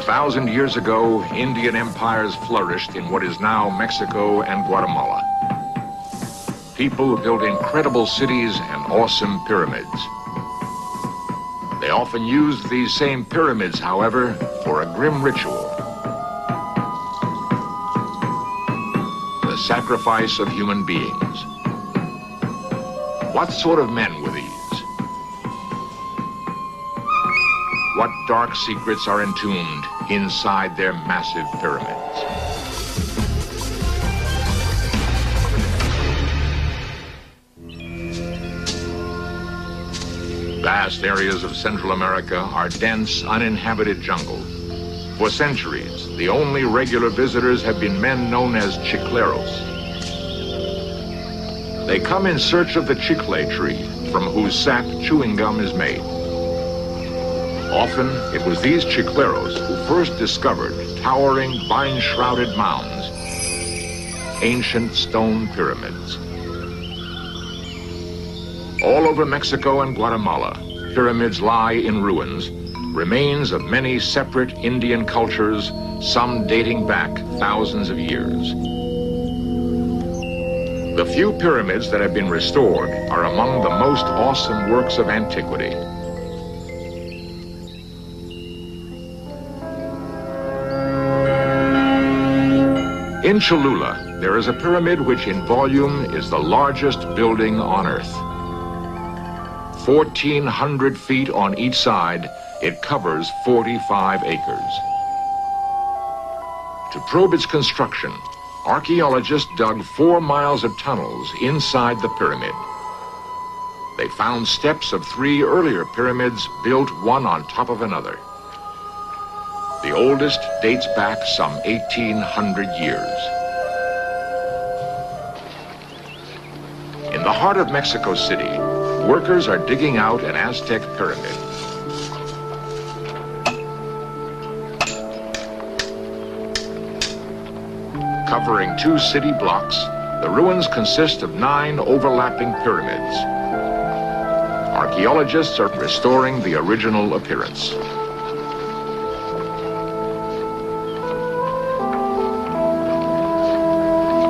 1,000 years ago, Indian empires flourished in what is now Mexico and Guatemala. People built incredible cities and awesome pyramids. They often used these same pyramids, however, for a grim ritual. The sacrifice of human beings. What sort of men were these? What dark secrets are entombed inside their massive pyramids? Vast areas of Central America are dense, uninhabited jungle. For centuries, the only regular visitors have been men known as chicleros. They come in search of the chicle tree, from whose sap chewing gum is made. Often, it was these chicleros who first discovered towering, vine-shrouded mounds, ancient stone pyramids. All over Mexico and Guatemala, pyramids lie in ruins, remains of many separate Indian cultures, some dating back thousands of years. The few pyramids that have been restored are among the most awesome works of antiquity. In Cholula, there is a pyramid which in volume is the largest building on Earth. 1,400 feet on each side, it covers 45 acres. To probe its construction, archaeologists dug 4 miles of tunnels inside the pyramid. They found steps of 3 earlier pyramids built one on top of another. The oldest dates back some 1,800 years. In the heart of Mexico City, workers are digging out an Aztec pyramid. Covering 2 city blocks, the ruins consist of 9 overlapping pyramids. Archaeologists are restoring the original appearance.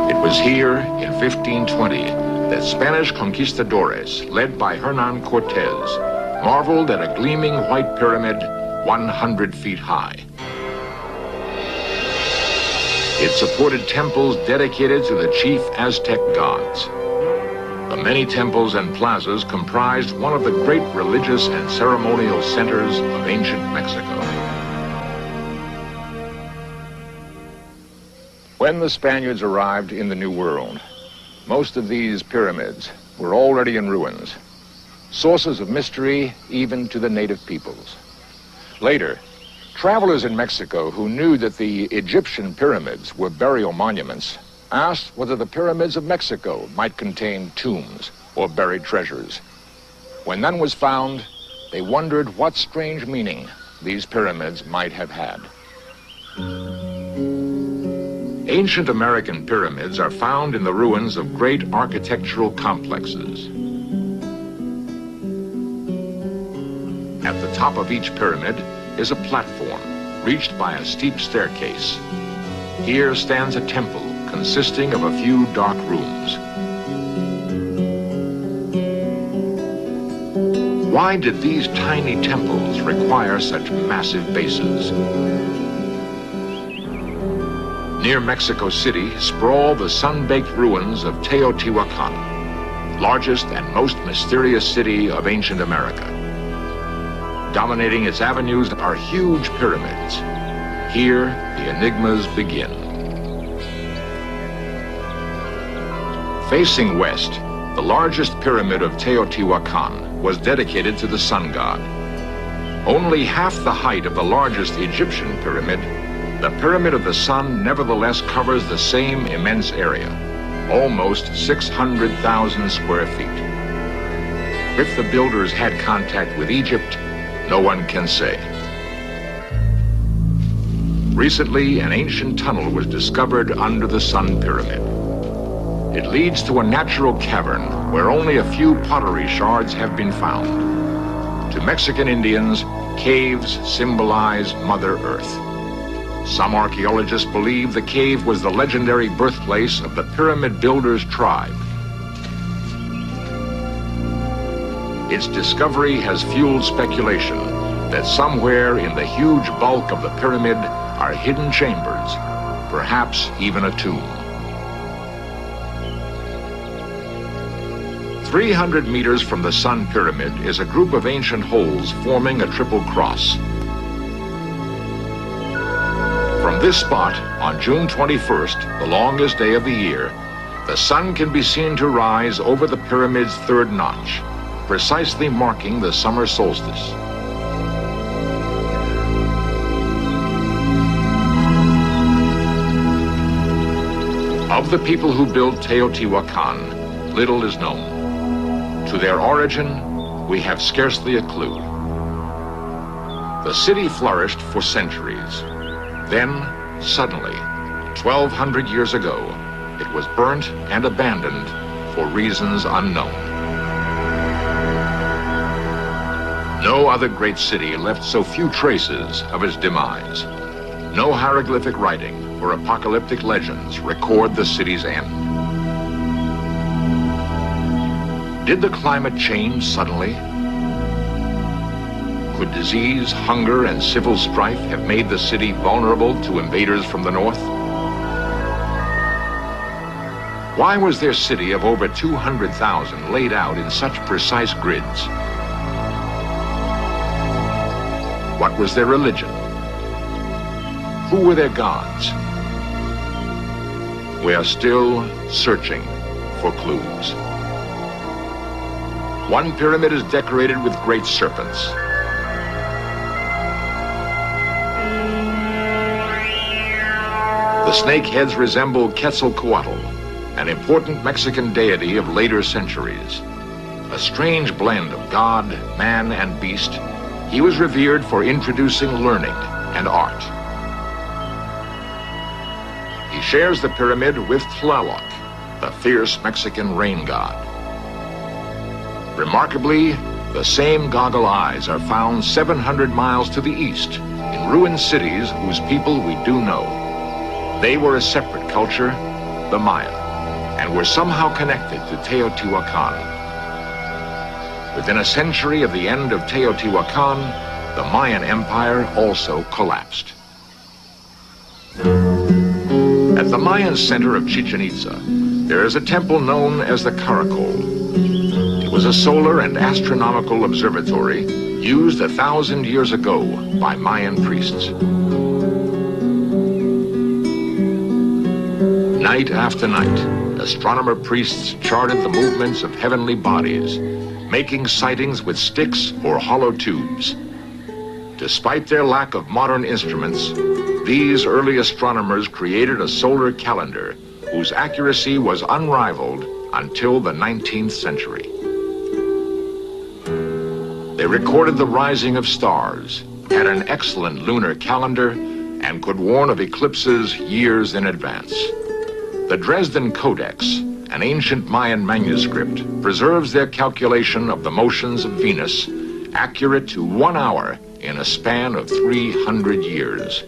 It was here in 1520 that Spanish conquistadores, led by Hernan Cortez, marveled at a gleaming white pyramid 100 feet high. It supported temples dedicated to the chief Aztec gods. The many temples and plazas comprised one of the great religious and ceremonial centers of ancient Mexico. When the Spaniards arrived in the New World, most of these pyramids were already in ruins, sources of mystery even to the native peoples. Later, travelers in Mexico who knew that the Egyptian pyramids were burial monuments asked whether the pyramids of Mexico might contain tombs or buried treasures. When none was found, they wondered what strange meaning these pyramids might have had. Ancient American pyramids are found in the ruins of great architectural complexes. At the top of each pyramid is a platform reached by a steep staircase. Here stands a temple consisting of a few dark rooms. Why did these tiny temples require such massive bases? Near Mexico City sprawl the sun-baked ruins of Teotihuacan, largest and most mysterious city of ancient America. Dominating its avenues are huge pyramids. Here, the enigmas begin. Facing west, the largest pyramid of Teotihuacan was dedicated to the sun god. Only half the height of the largest Egyptian pyramid, the Pyramid of the Sun nevertheless covers the same immense area, almost 600,000 square feet. If the builders had contact with Egypt, no one can say. Recently, an ancient tunnel was discovered under the Sun Pyramid. It leads to a natural cavern where only a few pottery shards have been found. To Mexican Indians, caves symbolize Mother Earth. Some archaeologists believe the cave was the legendary birthplace of the pyramid builders' tribe. Its discovery has fueled speculation that somewhere in the huge bulk of the pyramid are hidden chambers, perhaps even a tomb. 300 meters from the Sun Pyramid is a group of ancient holes forming a triple cross. From this spot, on June 21st, the longest day of the year, the sun can be seen to rise over the pyramid's third notch, precisely marking the summer solstice. Of the people who built Teotihuacan, little is known. To their origin, we have scarcely a clue. The city flourished for centuries. Then, suddenly, 1,200 years ago, it was burnt and abandoned for reasons unknown. No other great city left so few traces of its demise. No hieroglyphic writing or apocalyptic legends record the city's end. Did the climate change suddenly? Could disease, hunger, and civil strife have made the city vulnerable to invaders from the north? Why was their city of over 200,000 laid out in such precise grids? What was their religion? Who were their gods? We are still searching for clues. One pyramid is decorated with great serpents. The snake heads resemble Quetzalcoatl, an important Mexican deity of later centuries. A strange blend of God, man, and beast, he was revered for introducing learning and art. He shares the pyramid with Tlaloc, the fierce Mexican rain god. Remarkably, the same goggle eyes are found 700 miles to the east in ruined cities whose people we do know. They were a separate culture, the Maya, and were somehow connected to Teotihuacan. Within a century of the end of Teotihuacan, the Mayan Empire also collapsed. At the Mayan center of Chichen Itza, there is a temple known as the Caracol. It was a solar and astronomical observatory used 1,000 years ago by Mayan priests. Night after night, astronomer priests charted the movements of heavenly bodies, making sightings with sticks or hollow tubes. Despite their lack of modern instruments, these early astronomers created a solar calendar whose accuracy was unrivaled until the 19th century. They recorded the rising of stars, had an excellent lunar calendar, and could warn of eclipses years in advance. The Dresden Codex, an ancient Mayan manuscript, preserves their calculation of the motions of Venus, accurate to 1 hour in a span of 300 years.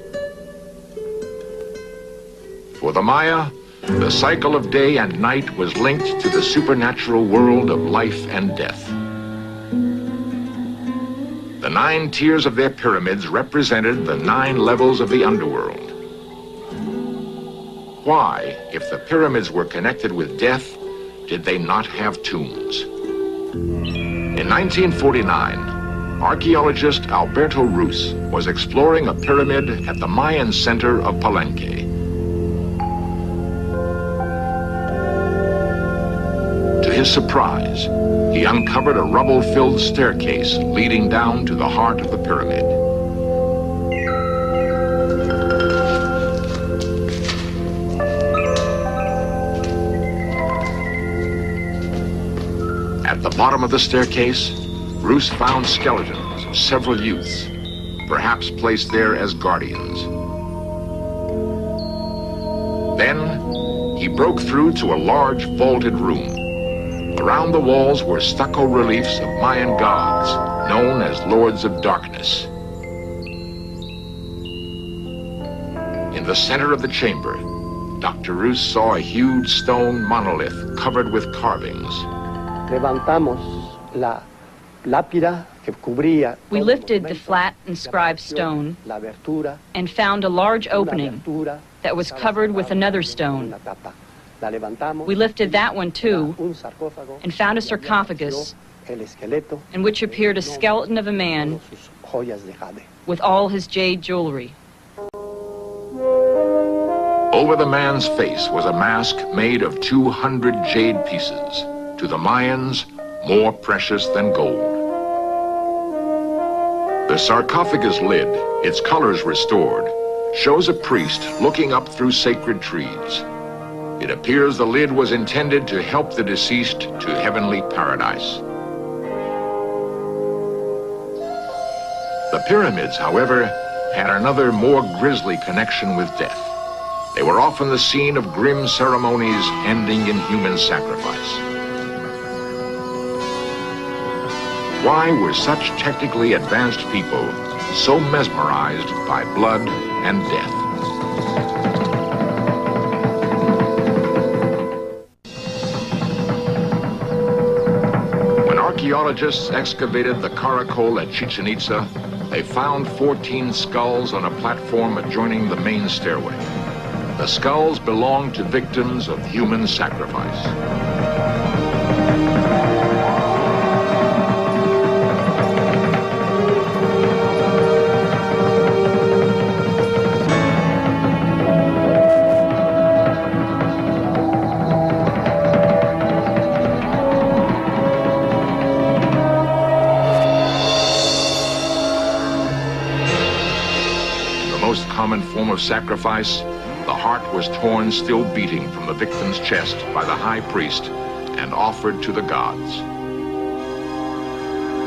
For the Maya, the cycle of day and night was linked to the supernatural world of life and death. The 9 tiers of their pyramids represented the 9 levels of the underworld. Why, if the pyramids were connected with death, did they not have tombs? In 1949, archaeologist Alberto Rus was exploring a pyramid at the Mayan center of Palenque. To his surprise, he uncovered a rubble-filled staircase leading down to the heart of the pyramid. At the bottom of the staircase, Rus found skeletons of several youths, perhaps placed there as guardians. Then, he broke through to a large vaulted room. Around the walls were stucco reliefs of Mayan gods, known as Lords of Darkness. the center of the chamber, Dr. Roos saw a huge stone monolith covered with carvings. Levantamos la lápida que cubría. We lifted the flat inscribed stone and found a large opening that was covered with another stone. We lifted that one too and found a sarcophagus in which appeared a skeleton of a man with all his jade jewelry. Over the man's face was a mask made of 200 jade pieces, to the Mayans more precious than gold. The sarcophagus lid, its colors restored, shows a priest looking up through sacred trees. It appears the lid was intended to help the deceased to heavenly paradise. The pyramids, however, had another more grisly connection with death. They were often the scene of grim ceremonies ending in human sacrifice. Why were such technically advanced people so mesmerized by blood and death? When archaeologists excavated the Caracol at Chichen Itza, they found 14 skulls on a platform adjoining the main stairway. The skulls belonged to victims of human sacrifice. The most common form of sacrifice, the heart was torn, still beating, from the victim's chest by the high priest and offered to the gods.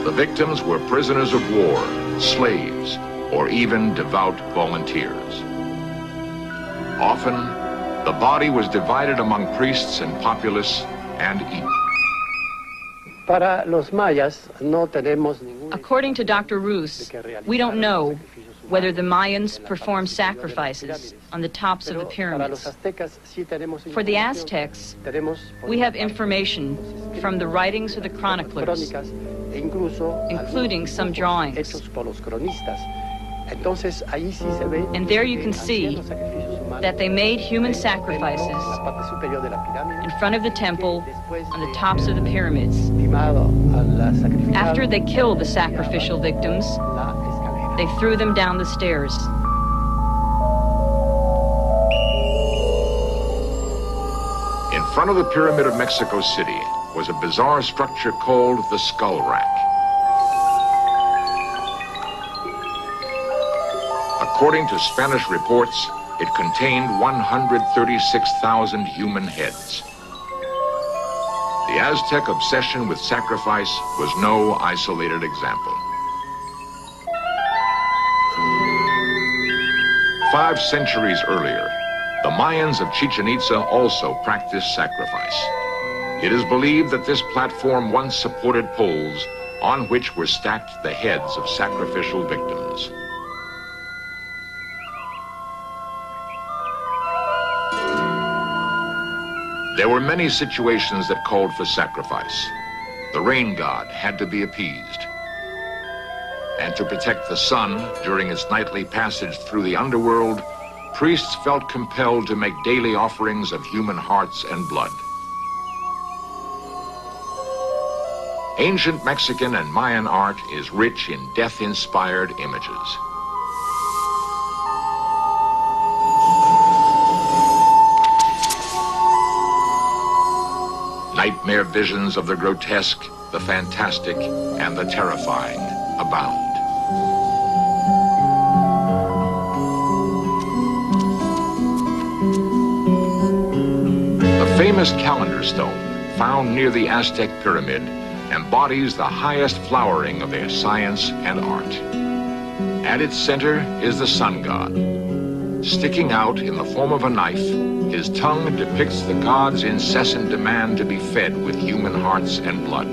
The victims were prisoners of war, slaves, or even devout volunteers. Often, the body was divided among priests and populace and eaten. According to Dr. Roos, we don't know whether the Mayans performed sacrifices on the tops of the pyramids. For the Aztecs, we have information from the writings of the chroniclers, including some drawings. And there you can see that they made human sacrifices in front of the temple on the tops of the pyramids. After they killed the sacrificial victims, they threw them down the stairs. In front of the Pyramid of Mexico City was a bizarre structure called the Skull Rack. According to Spanish reports, it contained 136,000 human heads. The Aztec obsession with sacrifice was no isolated example. 5 centuries earlier, the Mayans of Chichen Itza also practiced sacrifice. It is believed that this platform once supported poles on which were stacked the heads of sacrificial victims. There were many situations that called for sacrifice. The rain god had to be appeased. And to protect the sun during its nightly passage through the underworld, priests felt compelled to make daily offerings of human hearts and blood. Ancient Mexican and Mayan art is rich in death-inspired images. Nightmare visions of the grotesque, the fantastic, and the terrifying abound. The famous calendar stone, found near the Aztec pyramid, embodies the highest flowering of their science and art. At its center is the sun god. Sticking out in the form of a knife, his tongue depicts the god's incessant demand to be fed with human hearts and blood.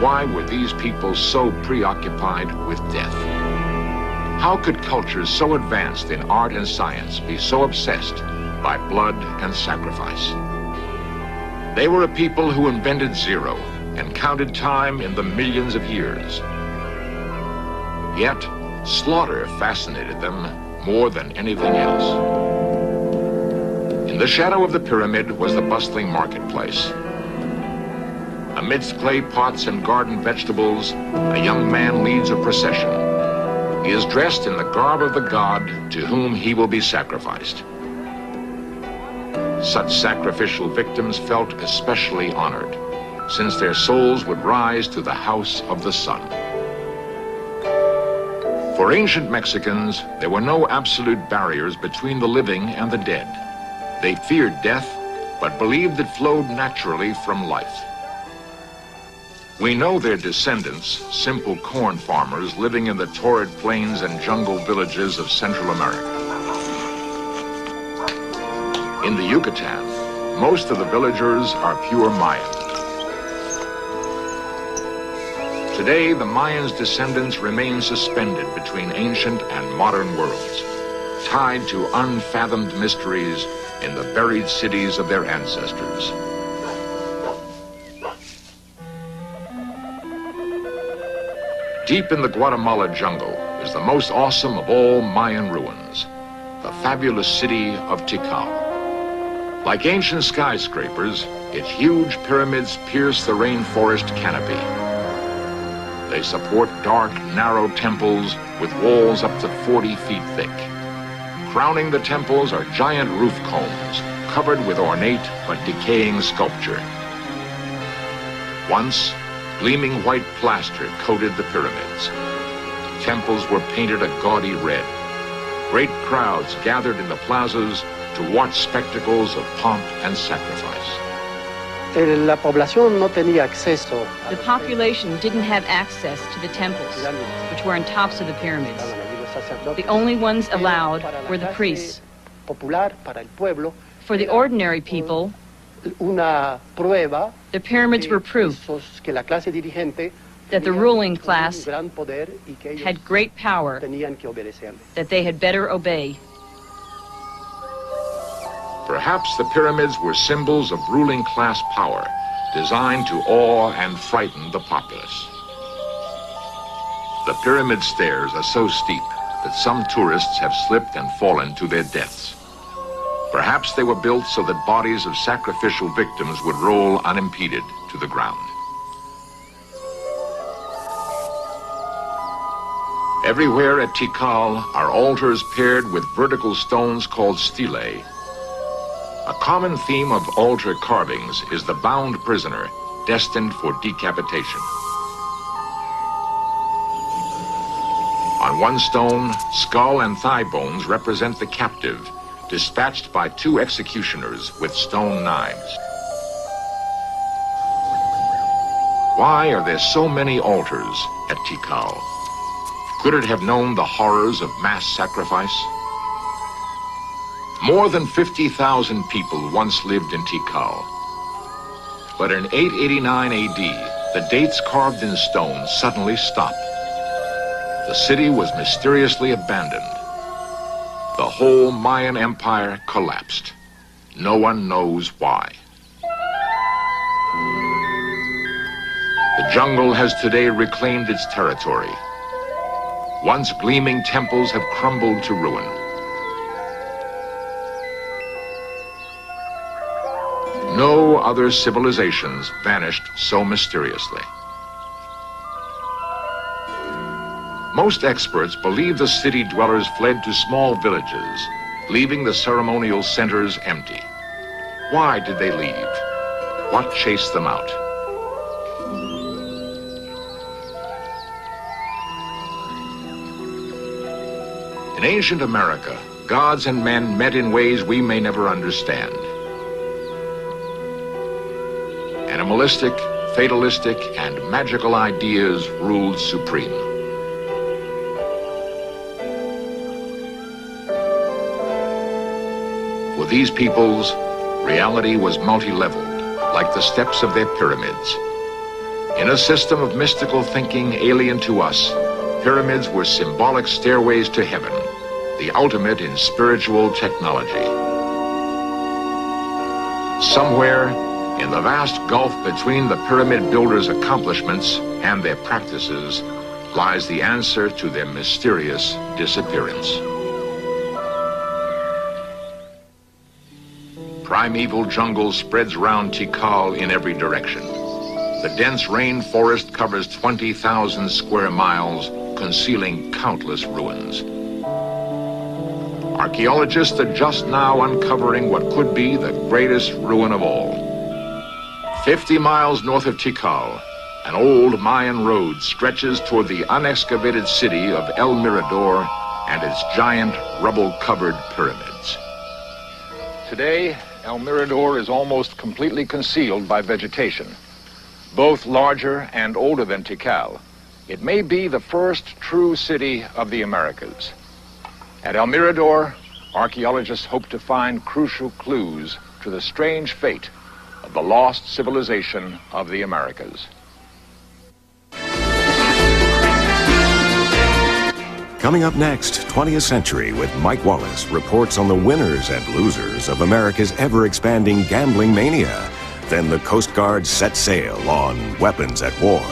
Why were these people so preoccupied with death? How could cultures so advanced in art and science be so obsessed by blood and sacrifice? They were a people who invented zero and counted time in the millions of years. Yet, slaughter fascinated them more than anything else. In the shadow of the pyramid was the bustling marketplace. Amidst clay pots and garden vegetables, a young man leads a procession. He is dressed in the garb of the god to whom he will be sacrificed. Such sacrificial victims felt especially honored, since their souls would rise to the house of the sun. For ancient Mexicans, there were no absolute barriers between the living and the dead. They feared death, but believed it flowed naturally from life. We know their descendants, simple corn farmers living in the torrid plains and jungle villages of Central America. In the Yucatan, most of the villagers are pure Mayan. Today, the Mayans' descendants remain suspended between ancient and modern worlds, tied to unfathomed mysteries in the buried cities of their ancestors. Deep in the Guatemala jungle is the most awesome of all Mayan ruins, the fabulous city of Tikal. Like ancient skyscrapers, its huge pyramids pierce the rainforest canopy. They support dark, narrow temples with walls up to 40 feet thick. Crowning the temples are giant roof cones covered with ornate but decaying sculpture. Once, gleaming white plaster coated the pyramids. Temples were painted a gaudy red. Great crowds gathered in the plazas to watch spectacles of pomp and sacrifice. La población no tenía acceso. The population didn't have access to the temples, which were on tops of the pyramids. The only ones allowed were the priests. For the ordinary people, the pyramids were proof that the ruling class had great power, that they had better obey. Perhaps the pyramids were symbols of ruling class power, designed to awe and frighten the populace. The pyramid stairs are so steep that some tourists have slipped and fallen to their deaths. Perhaps they were built so that bodies of sacrificial victims would roll unimpeded to the ground. Everywhere at Tikal are altars paired with vertical stones called stelae. A common theme of altar carvings is the bound prisoner destined for decapitation. On one stone, skull and thigh bones represent the captive, dispatched by two executioners with stone knives. Why are there so many altars at Tikal? Could it have known the horrors of mass sacrifice? More than 50,000 people once lived in Tikal. But in 889 AD, the dates carved in stone suddenly stopped. The city was mysteriously abandoned. The whole Mayan empire collapsed. No one knows why. The jungle has today reclaimed its territory. Once gleaming temples have crumbled to ruin. No other civilizations vanished so mysteriously. Most experts believe the city dwellers fled to small villages, leaving the ceremonial centers empty. Why did they leave? What chased them out? In ancient America, gods and men met in ways we may never understand. Animalistic, fatalistic, and magical ideas ruled supreme. For these peoples, reality was multi-leveled, like the steps of their pyramids. In a system of mystical thinking alien to us, pyramids were symbolic stairways to heaven, the ultimate in spiritual technology. Somewhere in the vast gulf between the pyramid builders' accomplishments and their practices lies the answer to their mysterious disappearance. Primeval jungle spreads round Tikal in every direction. The dense rainforest covers 20,000 square miles, concealing countless ruins. Archaeologists are just now uncovering what could be the greatest ruin of all. 50 miles north of Tikal, an old Mayan road stretches toward the unexcavated city of El Mirador and its giant rubble-covered pyramids. Today, El Mirador is almost completely concealed by vegetation. Both larger and older than Tikal, it may be the first true city of the Americas. At El Mirador, archaeologists hope to find crucial clues to the strange fate of the lost civilization of the Americas. Coming up next, 20th Century with Mike Wallace reports on the winners and losers of America's ever-expanding gambling mania. Then the Coast Guard set sail on Weapons at War.